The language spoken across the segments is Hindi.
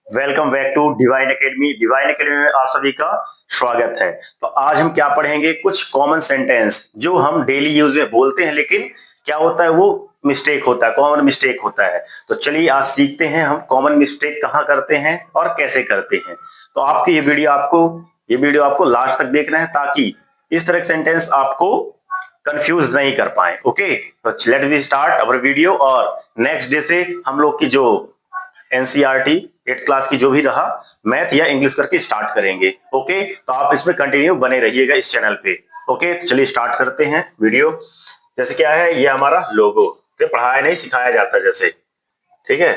Welcome back to Divine Academy. Divine Academy में आप सभी का स्वागत है। तो आज हम क्या पढ़ेंगे, कुछ कॉमन सेंटेंस जो हम डेली यूज में बोलते हैं, लेकिन क्या होता है वो मिस्टेक होता है, कॉमन मिस्टेक होता है। तो चलिए आज सीखते हैं हम कॉमन मिस्टेक कहाँ करते हैं और कैसे करते हैं। तो आपकी ये वीडियो आपको लास्ट तक देखना है, ताकि इस तरह के सेंटेंस आपको कंफ्यूज नहीं कर पाए। ओके, तो let we start our video. और नेक्स्ट डे से हम लोग की जो एनसीईआरटी 8th क्लास की जो भी रहा, मैथ या इंग्लिश करके स्टार्ट करेंगे। ओके, तो आप इसमें कंटिन्यू बने रहिएगा इस चैनल पे। ओके, चलिए स्टार्ट करते हैं वीडियो। जैसे क्या है, ये हमारा लोगो, तो पढ़ाया नहीं सिखाया जाता जैसे, ठीक है।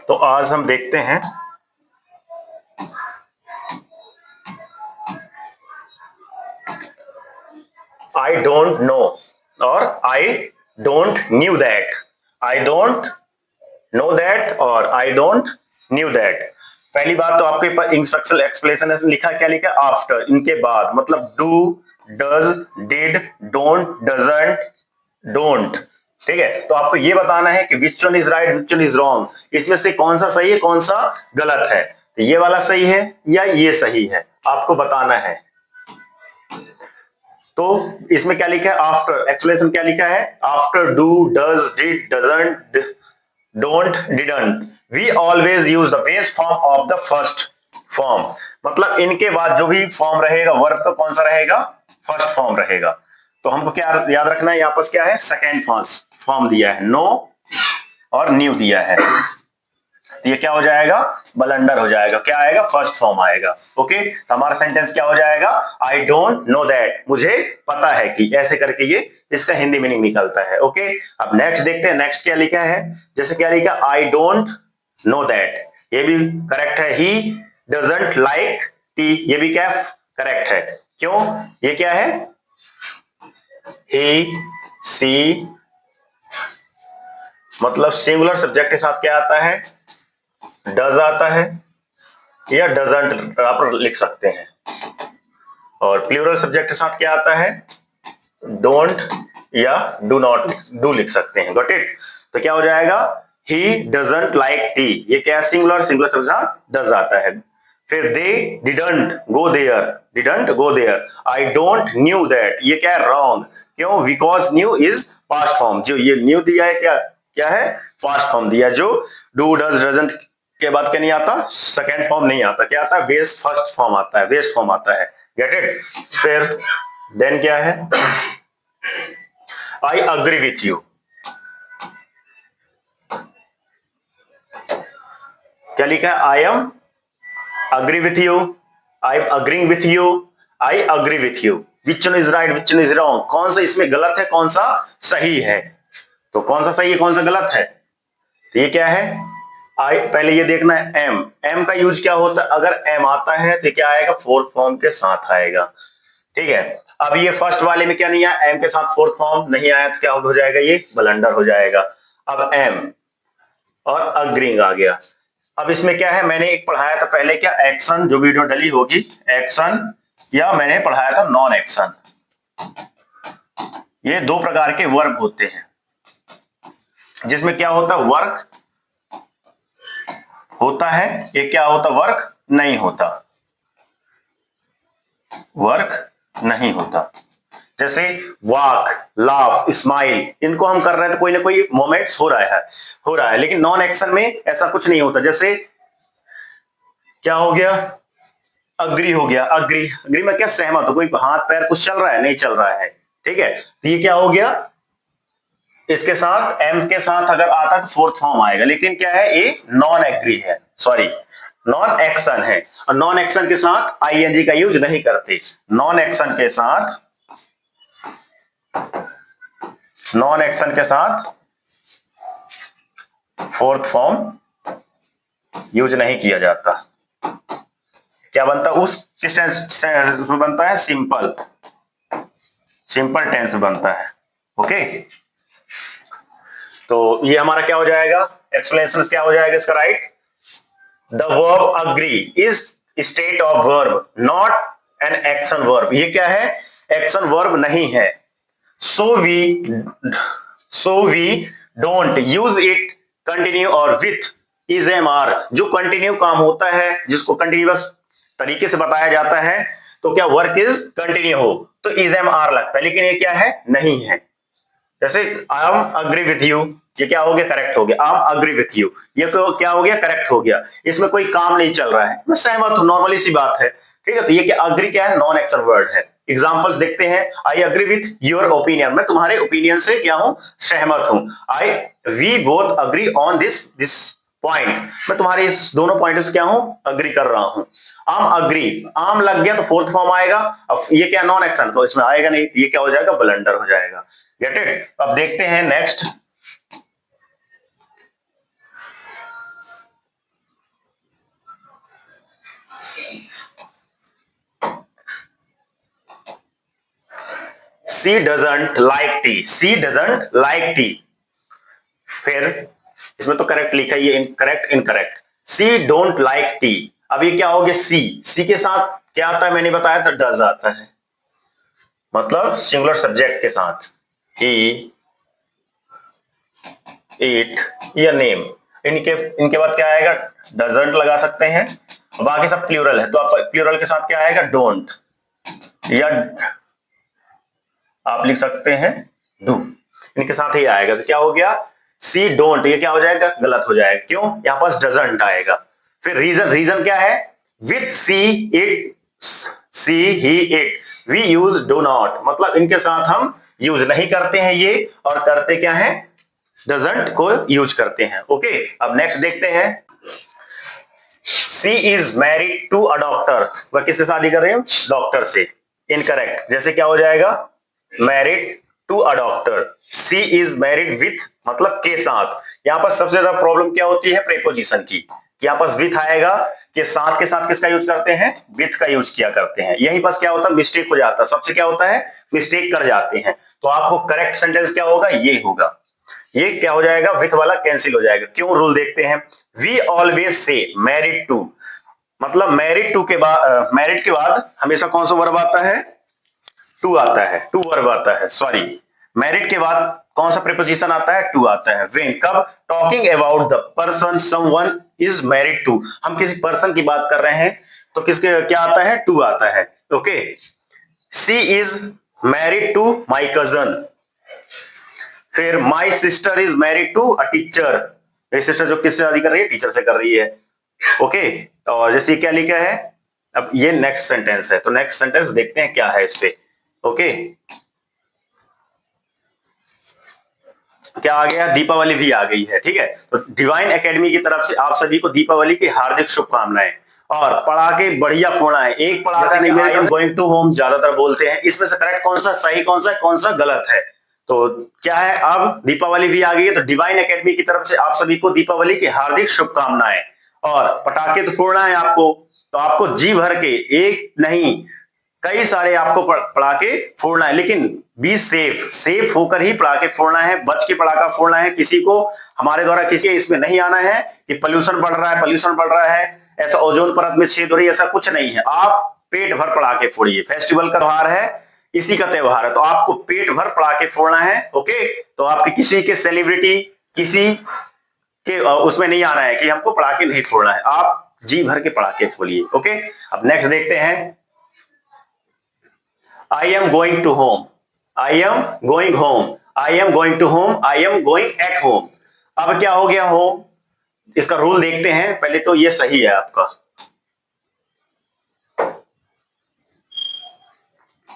तो आज हम देखते हैं आई डोंट नो और आई don't knew that. I don't know that और आई डोंट न्यू दैट। पहली बात तो आपके पास इंस्ट्रक्शनल एक्सप्लेनेशन लिखा, क्या लिखा, आफ्टर, इनके बाद, मतलब do, does, did, don't, doesn't, don't. ठीक है, तो आपको ये बताना है कि which one is right, which one is wrong, इसमें से कौन सा सही है कौन सा गलत है। तो ये वाला सही है या ये सही है, आपको बताना है। तो इसमें क्या लिखा है, आफ्टर, एक्सप्लेनेशन क्या लिखा है, after do, does, did, doesn't, don't, didn't, we always use the base form of the first form. मतलब इनके बाद जो भी फॉर्म रहेगा वर्ब का, कौन सा रहेगा, फर्स्ट फॉर्म रहेगा। तो हमको क्या याद रखना है, यहाँ पर क्या है, सेकेंड फॉर्म दिया है, नो और न्यू दिया है। तो ये क्या हो जाएगा, बलंडर हो जाएगा, क्या आएगा, फर्स्ट फॉर्म आएगा। ओके, तो हमारा सेंटेंस क्या हो जाएगा, आई डोंट नो दैट, मुझे पता है कि, ऐसे करके ये इसका हिंदी मीनिंग निकलता है। ओके, अब नेक्स्ट देखते हैं, नेक्स्ट क्या लिखा है। जैसे क्या लिखा, आई डोंट नो दैट, ये भी करेक्ट है। ही डजंट लाइक टी, ये भी क्या करेक्ट है। क्यों, ये क्या है, ही सी, मतलब सिंगुलर सब्जेक्ट के साथ क्या आता है, डज आता है, या डजंट आप लिख सकते हैं। और प्लूरल सब्जेक्ट के साथ क्या आता है, डोंट या डू नॉट, डू लिख सकते हैं। Got it. तो क्या हो जाएगा, ही डजंट लाइक टी, ये क्या, सिंगुलर, सिंगुलर के साथ डज आता है। फिर they didn't go there, didn't go there, I don't knew that, ये क्या है, रॉन्ग। क्यों, because knew is past form, जो ये न्यू दिया है क्या क्या है, पास्ट फॉर्म दिया। जो डू, डज, डजंट के बाद क्या नहीं आता, सेकेंड फॉर्म नहीं आता, क्या आता है, बेस फर्स्ट फॉर्म आता है, बेस फॉर्म आता है। Get it. फिर देन क्या है, आई अग्री विथ यू, क्या लिखा है, I am agree with you, I am agreeing with you, I agree with you. Which one is right, which one is wrong, कौन सा इसमें गलत है कौन सा सही है। तो कौन सा सही है कौन सा गलत है, तो ये क्या है, आई, पहले ये देखना है, एम, एम का यूज क्या होता है, अगर एम आता है तो क्या आएगा, फोर्थ फॉर्म के साथ आएगा। ठीक है, अब ये फर्स्ट वाले में क्या नहीं आया, एम के साथ फोर्थ फॉर्म नहीं आया, तो क्या हो जाएगा, ये ब्लंडर हो जाएगा। अब एम और अग्रीइंग आ गया। अब इसमें क्या है, मैंने एक पढ़ाया था पहले, क्या, एक्शन, जो वीडियो डली होगी, एक्शन, या मैंने पढ़ाया था नॉन एक्शन। ये दो प्रकार के वर्ब होते हैं, जिसमें क्या होता है, वर्क होता है, ये क्या होता, वर्क नहीं होता, वर्क नहीं होता। जैसे वॉक, लाफ, स्माइल, इनको हम कर रहे हैं तो कोई ना कोई मोमेंट्स हो रहा है, लेकिन नॉन एक्शन में ऐसा कुछ नहीं होता। जैसे क्या हो गया, अग्री हो गया, अग्री, अग्री में क्या, सहमत हो, कोई हाथ पैर कुछ चल रहा है, नहीं चल रहा है। ठीक है, तो ये क्या हो गया, इसके साथ एम के साथ अगर आता तो फोर्थ फॉर्म आएगा, लेकिन क्या है, ये नॉन एग्री है, सॉरी नॉन एक्शन है। और नॉन एक्शन के साथ आईएनजी का यूज नहीं करते। नॉन एक्शन के साथ, नॉन एक्शन के साथ फोर्थ फॉर्म यूज नहीं किया जाता। क्या बनता है, उस किस टेंस में बनता है, सिंपल, सिंपल टेंस बनता है। ओके, तो ये हमारा क्या हो जाएगा, एक्सप्लेनेशन क्या हो जाएगा इसका, right, the verb agree is state of verb not an action verb. ये क्या है, एक्शन वर्ब नहीं है, so we don't use it continue और विथ इज एम आर। जो कंटिन्यू काम होता है, जिसको कंटिन्यूअस तरीके से बताया जाता है, तो क्या वर्क इज कंटिन्यू हो तो इज एम आर लगता है, लेकिन ये क्या है, नहीं है। जैसे I M agree with you, ये क्या हो गया, करेक्ट हो गया। I am agree with you, ये क्या हो गया, करेक्ट हो गया। इसमें कोई काम नहीं चल रहा है, मैं सहमत हूं, नॉर्मली सी बात है, ठीक है। तो ये क्या, अग्री क्या है, नॉन एक्शन वर्ड है। एग्जांपल्स देखते हैं, I agree with your opinion, मैं तुम्हारे ओपिनियन से क्या हूं, सहमत हूं। We both agree on this point, मैं तुम्हारे इस दोनों पॉइंट से क्या हूं, अग्री कर रहा हूं। आम अग्री, आम लग गया तो फोर्थ फॉर्म आएगा। अब ये क्या, नॉन एक्शन, तो इसमें आएगा नहीं, ये क्या हो जाएगा, ब्लंडर हो जाएगा। Get it. अब देखते हैं next. She doesn't like tea, she doesn't like tea. फिर इसमें तो करेक्ट लिखा है, ये incorrect, incorrect. She don't like tea, अब ये क्या हो गया, सी के साथ क्या आता है, मैंने बताया था, डज आता है, मतलब सिंगुलर सब्जेक्ट के साथ। ही, इट या नेम, इनके इनके बाद क्या आएगा, डजंट लगा सकते हैं। बाकी सब प्लूरल है, तो आप प्लूरल के साथ क्या आएगा, डोंट, या आप लिख सकते हैं डू, इनके साथ ही आएगा। तो क्या हो गया, सी डोंट, ये क्या हो जाएगा, गलत हो जाएगा। क्यों, यहां पास डजंट आएगा। फिर रीजन, रीजन क्या है, with she it, she he it, we use do not, मतलब इनके साथ हम यूज नहीं करते हैं ये, और करते क्या है, डजंट को यूज करते हैं। ओके, अब नेक्स्ट देखते हैं। She is married to a doctor, वह किससे शादी कर रहे हैं, डॉक्टर से। इनकरेक्ट, जैसे क्या हो जाएगा, married to a doctor, she is married with, मतलब के साथ। यहां पर सबसे ज्यादा प्रॉब्लम क्या होती है, प्रीपोजिशन की। यहां पर विथ आएगा, के साथ किसका यूज करते हैं, विथ का यूज किया करते हैं। यही बस क्या होता है, मिस्टेक हो जाता है, सबसे क्या होता है, मिस्टेक कर जाते हैं। तो आपको करेक्ट सेंटेंस क्या होगा, ये होगा, ये क्या हो जाएगा, विथ वाला कैंसिल हो जाएगा। क्यों, रूल देखते हैं। We always say married to, मतलब मैरिड टू के बाद, मैरिड के बाद हमेशा कौन सा वर्ब आता है, टू आता है, टू वर्ब आता है, सॉरी। मैरिड के बाद कौन सा प्रीपोजिशन आता है, टू आता है। व्हेन, कब, talking about the person someone is married to, हम किसी पर्सन की बात कर रहे हैं, तो किसके क्या आता है, टू आता है। Okay, she is married to my cousin. फिर my sister is married to a teacher, मेरी सिस्टर जो किससे शादी कर रही है, टीचर से कर रही है। ओके, और जैसे क्या लिखा है, अब ये नेक्स्ट सेंटेंस है, तो नेक्स्ट सेंटेंस देखते हैं क्या है इस पे। ओके, क्या आ गया, दीपावली भी आ गई है, ठीक है। तो डिवाइन एकेडमी की तरफ से आप सभी को दीपावली की हार्दिक शुभकामनाएं, और पढ़ाके बढ़िया फोड़ाए, एक पढ़ाका नहीं, I am going to home ज्यादातर बोलते हैं, इसमें से करेक्ट कौन सा, सही कौन सा है, कौन सा गलत है। तो क्या है, अब दीपावली भी आ गई है, तो डिवाइन एकेडमी की तरफ से आप सभी को दीपावली की हार्दिक शुभकामनाएं। और पटाखे तो फोड़ना है आपको, तो आपको जी भर के, एक नहीं कई सारे आपको पड़ाके फोड़ना है, लेकिन बी सेफ, सेफ होकर ही पड़ाके फोड़ना है, बच के पड़ाका फोड़ना है। किसी को हमारे द्वारा किसी इसमें नहीं आना है कि पोल्यूशन बढ़ रहा है, पोल्यूशन बढ़ रहा है, ऐसा ओजोन परत में छेद हो रही है, ऐसा कुछ नहीं है। आप पेट भर पड़ाके फोड़िए, फेस्टिवल का त्योहार है, इसी का त्योहार है, तो आपको पेट भर पड़ाके फोड़ना है। ओके, तो आपके किसी के सेलिब्रिटी, किसी के उसमें नहीं आना है कि हमको पड़ाके नहीं फोड़ना है, आप जी भर के पड़ाके फोड़िए। ओके, अब नेक्स्ट देखते हैं। I am going to home. I am going home. I am going to home. I am going at home. अब क्या हो गया home? इसका रूल देखते हैं। पहले तो ये सही है आपका,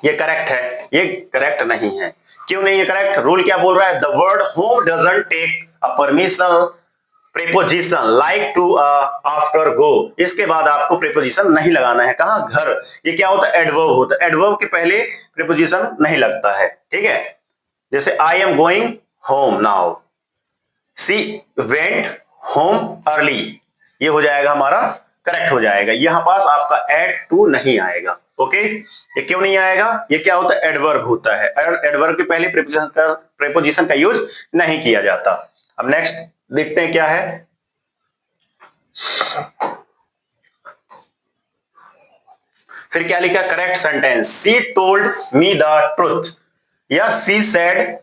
ये करेक्ट है, ये करेक्ट नहीं है। क्यों नहीं है करेक्ट? रूल क्या बोल रहा है? The word home doesn't take a permission preposition like to after go. इसके बाद आपको प्रीपोजिशन नहीं लगाना है। कहां? घर। ये क्या होता है? एडवर्ब होता है। एडवर्ब के पहले प्रीपोजिशन नहीं लगता है, ठीक है। जैसे I am going home now, she went home early, ये हो जाएगा हमारा, करेक्ट हो जाएगा। यहां पास आपका एड टू नहीं आएगा। ओके, ये क्यों नहीं आएगा? ये क्या होता है? एडवर्ब होता है। एडवर्ब के पहले प्रीपोजिशन का यूज नहीं किया जाता। अब नेक्स्ट देखते हैं क्या है। फिर क्या लिखा correct sentence, she told me the truth या she said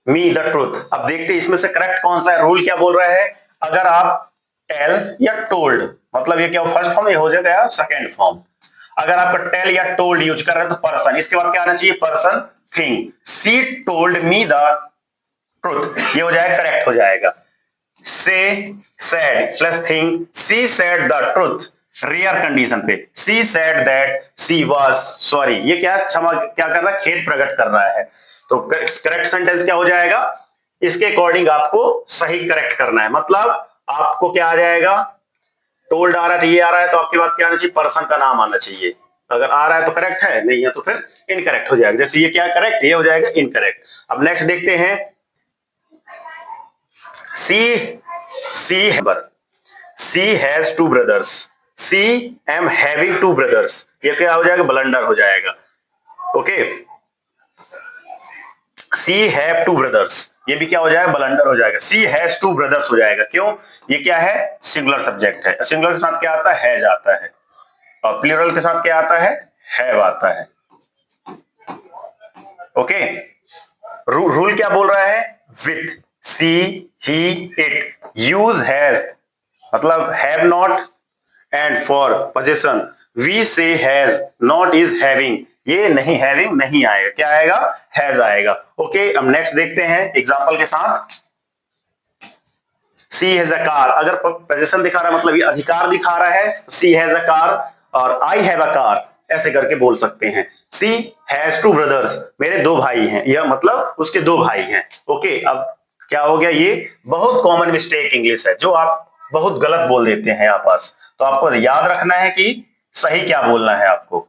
me the truth. अब देखते हैं इसमें से करेक्ट कौन सा है। रूल क्या बोल रहा है, अगर आप टेल या टोल्ड, मतलब ये क्या फर्स्ट फॉर्म, ये हो जाएगा सेकेंड फॉर्म। अगर आपका टेल या टोल्ड यूज कर रहे हैं तो पर्सन, इसके बाद क्या आना चाहिए person thing. She told me the truth, ये हो जाएगा करेक्ट हो जाएगा। Say said plus thing, she said the truth rare condition पे, she said that she was sorry, ये क्या क्षमा क्या कर रहा है, खेद प्रकट कर रहा है। तो करेक्ट सेंटेंस क्या हो जाएगा, इसके अकॉर्डिंग आपको सही करेक्ट करना है। मतलब आपको क्या आ जाएगा, टोल्ड आ रहा है तो ये आ रहा है तो आपके बाद क्या आना चाहिए, पर्सन का नाम आना चाहिए। अगर आ रहा है तो करेक्ट है, नहीं है तो फिर इनकरेक्ट हो जाएगा। जैसे ये क्या करेक्ट, ये हो जाएगा इनकरेक्ट। अब नेक्स्ट देखते हैं, she has two brothers, she am having two brothers, ये क्या हो जाएगा, ब्लंडर हो जाएगा। Okay, she have two brothers, ये भी क्या हो जाएगा, ब्लंडर हो जाएगा। सी हैज टू ब्रदर्स हो जाएगा, क्यों, ये क्या है, सिंगुलर सब्जेक्ट है। सिंगुलर के साथ क्या आता है, हैज आता है, और प्लूरल के साथ क्या आता है, हैव आता है। ओके, रूल क्या बोल रहा है, with, she, he, it, use has मतलब have not, and for position we say has, not is having, ये नहीं हैविंग नहीं आएगा, क्या आएगा, हैज आएगा। ओके, अब नेक्स्ट देखते हैं एग्जांपल के साथ। सी हैज अ कार, अगर पोजीशन दिखा रहा है मतलब ये अधिकार दिखा रहा है, सी हैज अ कार, और आई हैव अ कार ऐसे करके बोल सकते हैं। सी हैज टू ब्रदर्स, मेरे दो भाई हैं, यह मतलब उसके दो भाई हैं। ओके, अब क्या हो गया, ये बहुत कॉमन मिस्टेक इंग्लिश है जो आप बहुत गलत बोल देते हैं आपस, तो आपको याद रखना है कि सही क्या बोलना है आपको।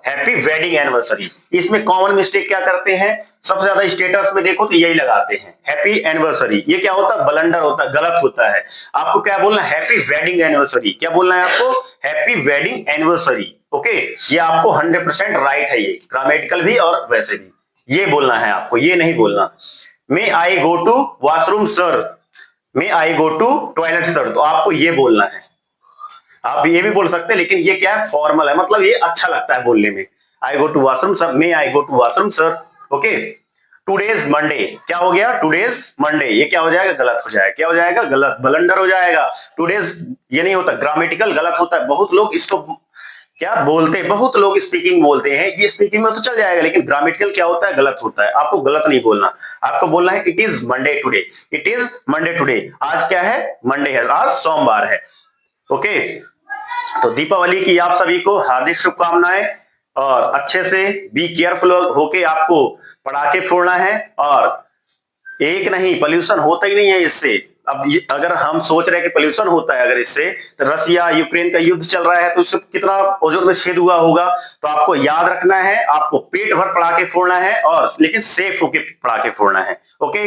हैप्पी वेडिंग एनिवर्सरी, इसमें कॉमन मिस्टेक क्या करते हैं, सबसे ज्यादा स्टेटस में देखो तो यही लगाते हैं हैप्पी एनिवर्सरी, ये क्या होता है, ब्लंडर होता है, गलत होता है। आपको क्या बोलना है, हैप्पी वेडिंग एनिवर्सरी, क्या बोलना है आपको, हैप्पी वेडिंग एनिवर्सरी। ओके, ये आपको 100% राइट है, ये ग्रामेटिकल भी और वैसे भी ये बोलना है आपको, ये नहीं बोलना may I go to washroom sir, may I go to toilet sir, तो आपको ये बोलना है। आप ये भी बोल सकते हैं, लेकिन ये क्या है, फॉर्मल है, मतलब ये अच्छा लगता है बोलने में। I go to washroom sir, may I go to washroom sir. Okay, today's Monday, क्या हो गया, टूडेज मंडे, ये क्या हो जाएगा, गलत हो जाएगा, क्या हो जाएगा, गलत, ब्लंडर हो जाएगा। टूडेज ये नहीं होता, ग्रामेटिकल गलत होता है। बहुत लोग इसको क्या बोलते हैं, बहुत लोग स्पीकिंग बोलते हैं, ये स्पीकिंग में तो चल जाएगा, लेकिन ग्रामेटिकल क्या होता है, गलत होता है। आपको गलत नहीं बोलना, आपको बोलना है it is Monday today, it is Monday today, आज क्या है, मंडे है, आज सोमवार है। ओके, तो दीपावली की आप सभी को हार्दिक शुभकामनाएं, और अच्छे से बी केयरफुल होके आपको पटाखे फोड़ना है। और एक नहीं, पोल्यूशन होता ही नहीं है इससे। अब अगर हम सोच रहे हैं कि पोल्यूशन होता है अगर इससे, तो रसिया यूक्रेन का युद्ध चल रहा है तो उससे कितना ओजोन में छेद हुआ होगा। तो आपको याद रखना है, आपको पेट भर पटाखे फोड़ना है, और लेकिन सेफ होके पटाखे फोड़ना है। ओके।